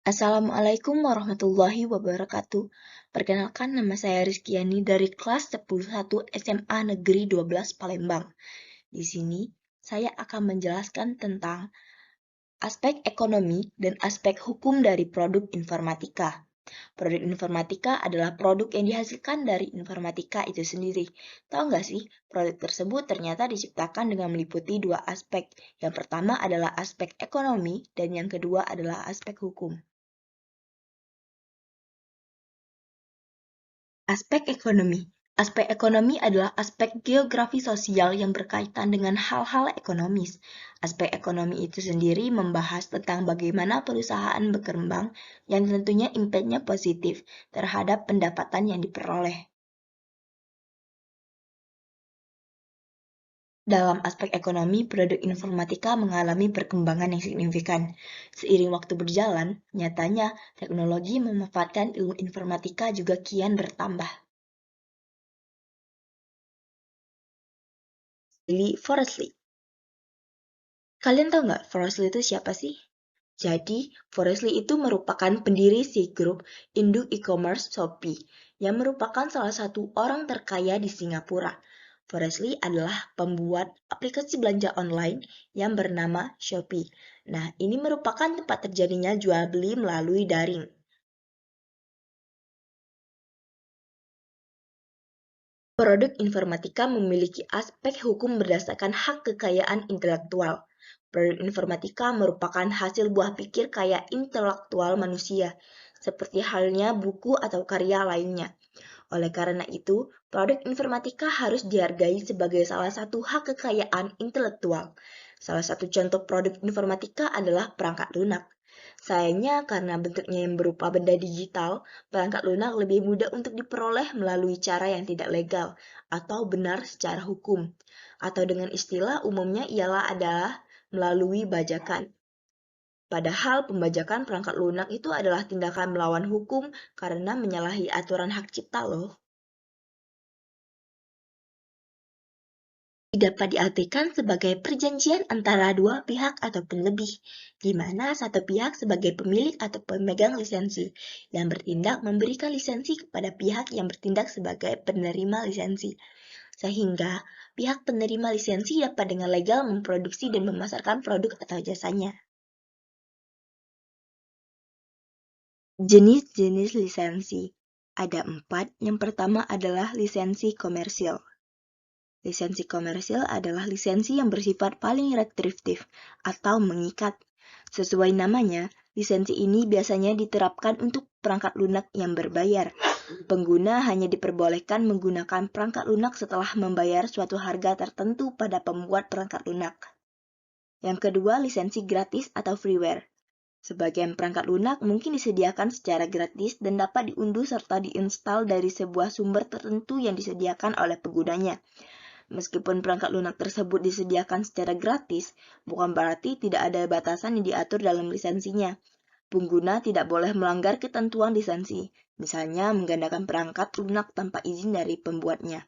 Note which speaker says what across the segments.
Speaker 1: Assalamualaikum warahmatullahi wabarakatuh. Perkenalkan, nama saya Rizkyani dari kelas 101 SMA Negeri 12 Palembang. Di sini, saya akan menjelaskan tentang aspek ekonomi dan aspek hukum dari produk informatika. Produk informatika adalah produk yang dihasilkan dari informatika itu sendiri. Tahu nggak sih, produk tersebut ternyata diciptakan dengan meliputi dua aspek. Yang pertama adalah aspek ekonomi dan yang kedua adalah aspek hukum. Aspek ekonomi. Aspek ekonomi adalah aspek geografi sosial yang berkaitan dengan hal-hal ekonomis. Aspek ekonomi itu sendiri membahas tentang bagaimana perusahaan berkembang yang tentunya impact-nya positif terhadap pendapatan yang diperoleh. Dalam aspek ekonomi, produk informatika mengalami perkembangan yang signifikan. Seiring waktu berjalan, nyatanya teknologi memanfaatkan ilmu informatika juga kian bertambah. Lee Forrestly. Kalian tahu nggak Forrestly itu siapa sih? Jadi, Forrestly itu merupakan pendiri grup induk e-commerce Shopee, yang merupakan salah satu orang terkaya di Singapura. Forrestly adalah pembuat aplikasi belanja online yang bernama Shopee. Nah, ini merupakan tempat terjadinya jual beli melalui daring. Produk informatika memiliki aspek hukum berdasarkan hak kekayaan intelektual. Produk informatika merupakan hasil buah pikir karya intelektual manusia, seperti halnya buku atau karya lainnya. Oleh karena itu, produk informatika harus dihargai sebagai salah satu hak kekayaan intelektual. Salah satu contoh produk informatika adalah perangkat lunak. Sayangnya karena bentuknya yang berupa benda digital, perangkat lunak lebih mudah untuk diperoleh melalui cara yang tidak legal atau benar secara hukum. Atau dengan istilah umumnya ialah adalah melalui bajakan. Padahal pembajakan perangkat lunak itu adalah tindakan melawan hukum karena menyalahi aturan hak cipta loh. Dapat diartikan sebagai perjanjian antara dua pihak ataupun lebih, di mana satu pihak sebagai pemilik atau pemegang lisensi yang bertindak memberikan lisensi kepada pihak yang bertindak sebagai penerima lisensi, sehingga pihak penerima lisensi dapat dengan legal memproduksi dan memasarkan produk atau jasanya. Jenis-jenis lisensi ada 4. Yang pertama adalah lisensi komersil. Lisensi komersil adalah lisensi yang bersifat paling restriktif atau mengikat. Sesuai namanya, lisensi ini biasanya diterapkan untuk perangkat lunak yang berbayar. Pengguna hanya diperbolehkan menggunakan perangkat lunak setelah membayar suatu harga tertentu pada pembuat perangkat lunak. Yang kedua, lisensi gratis atau freeware. Sebagian perangkat lunak mungkin disediakan secara gratis dan dapat diunduh serta diinstal dari sebuah sumber tertentu yang disediakan oleh penggunanya. Meskipun perangkat lunak tersebut disediakan secara gratis, bukan berarti tidak ada batasan yang diatur dalam lisensinya. Pengguna tidak boleh melanggar ketentuan lisensi, misalnya menggandakan perangkat lunak tanpa izin dari pembuatnya.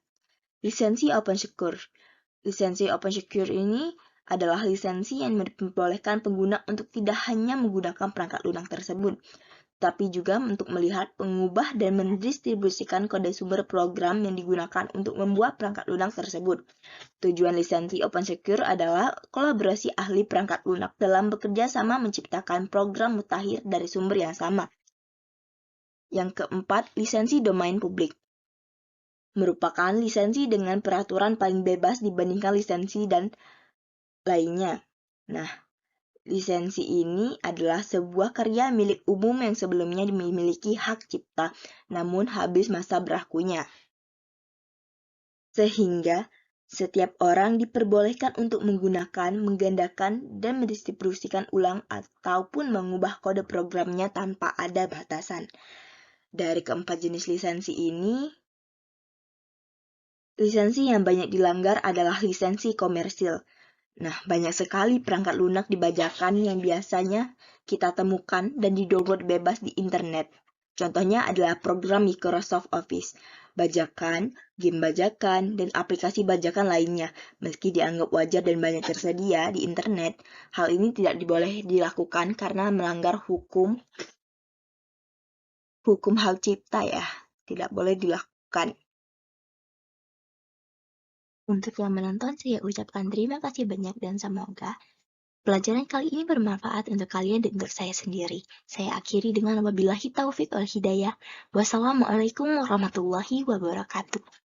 Speaker 1: Lisensi OpenSecure. Lisensi OpenSecure ini adalah lisensi yang membolehkan pengguna untuk tidak hanya menggunakan perangkat lunak tersebut, tapi juga untuk melihat, mengubah, dan mendistribusikan kode sumber program yang digunakan untuk membuat perangkat lunak tersebut. Tujuan lisensi OpenSecure adalah kolaborasi ahli perangkat lunak dalam bekerja sama menciptakan program mutakhir dari sumber yang sama. Yang keempat, lisensi domain publik. Merupakan lisensi dengan peraturan paling bebas dibandingkan lisensi dan lainnya. Nah, lisensi ini adalah sebuah karya milik umum yang sebelumnya memiliki hak cipta, namun habis masa berlakunya. Sehingga setiap orang diperbolehkan untuk menggunakan, menggandakan, dan mendistribusikan ulang ataupun mengubah kode programnya tanpa ada batasan. Dari keempat jenis lisensi ini, lisensi yang banyak dilanggar adalah lisensi komersil. Nah, banyak sekali perangkat lunak dibajakan yang biasanya kita temukan dan di-download bebas di internet. Contohnya adalah program Microsoft Office, bajakan, game bajakan, dan aplikasi bajakan lainnya. Meski dianggap wajar dan banyak tersedia di internet, hal ini tidak boleh dilakukan karena melanggar hukum hukum hak cipta ya, tidak boleh dilakukan. Untuk yang menonton, saya ucapkan terima kasih banyak dan semoga pelajaran kali ini bermanfaat untuk kalian dan untuk saya sendiri. Saya akhiri dengan wabillahi taufiq wal hidayah. Wassalamualaikum warahmatullahi wabarakatuh.